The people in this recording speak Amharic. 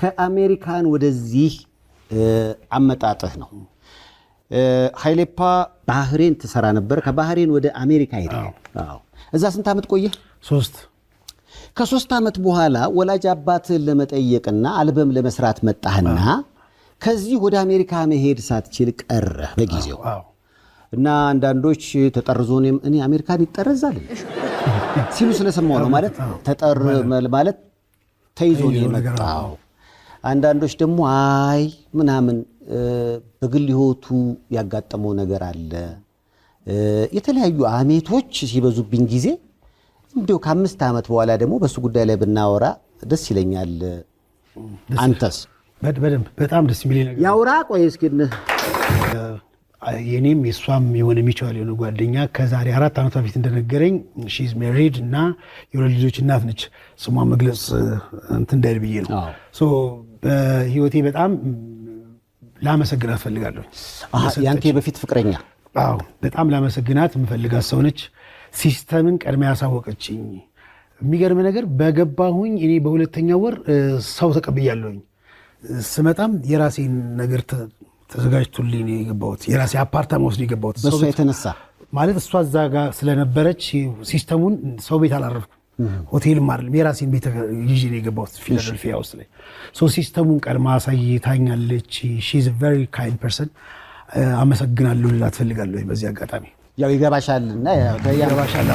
ከአሜሪካን ወደዚህ አመጣጥህ ነው። ኃይሌፓ ባህሬን ትሰራ ነበር። ከባህሬን ወደ አሜሪካ ሄደ። አዎ እዛ ስንት ዓመት ቆየህ? 3 ከ3 ዓመት በኋላ ወላጅ አባትህን ለመጠየቅና አልበም ለመስራት መጣህና ከዚህ ወደ አሜሪካ መሄድ ሳትችል ቀረህ በጊዜው። እና አንዳንዶች ተጠርዞ እኔ አሜሪካን ይጠረዛል ሲሉ ስለሰማው ነው። ማለት ተጠር ማለት ተይዞ ነው የመጣው። አንዳንዶች ደግሞ አይ ምናምን በግል ህይወቱ ያጋጠመው ነገር አለ። የተለያዩ አሜቶች ሲበዙብኝ ጊዜ እንደው ከ5 ዓመት በኋላ ደግሞ በሱ ጉዳይ ላይ ብናወራ ደስ ይለኛል። አንተስ? በደንብ በጣም ደስ የሚል ነገር ያውራ። ቆይ እስኪ የኔም የሷም የሆነ ሚቹዋል የሆነ ጓደኛ ከዛሬ 4 ዓመት በፊት እንደነገረኝ ሺዝ ሜሪድ እና የሁለት ልጆች እናት ነች። ስሟን መግለጽ እንትን እንዳይል ብዬ ነው። ሶ በህይወቴ በጣም ላመሰግናት ፈልጋለሁ። ያንተ በፊት ፍቅረኛ? አዎ በጣም ላመሰግናት የምፈልጋት ሰው ነች። ሲስተምን ቀድማ ያሳወቀችኝ። የሚገርም ነገር በገባሁኝ እኔ በሁለተኛው ወር ሰው ተቀብያለሁኝ። ስመጣም የራሴን ነገር ተዘጋጅቶልኝ ነው የገባሁት። የራሴ አፓርታማ ውስጥ ነው የገባሁት። በሷ የተነሳ ማለት እሷ እዛ ጋር ስለነበረች ሲስተሙን ሰው ቤት አላረፍኩም። ሆቴልም አይደለም የራሴን ቤት ይዤ ነው የገባሁት ፊላደልፊያ ውስጥ ላይ። ሶ ሲስተሙን ቀድማ አሳይታኛለች። ሺ ኢዝ አ ቬሪ ካይንድ ፐርሰን። አመሰግናለሁ ልላት ፈልጋለሁ በዚህ አጋጣሚ። ያው ይገባሻልና ይገባሻል።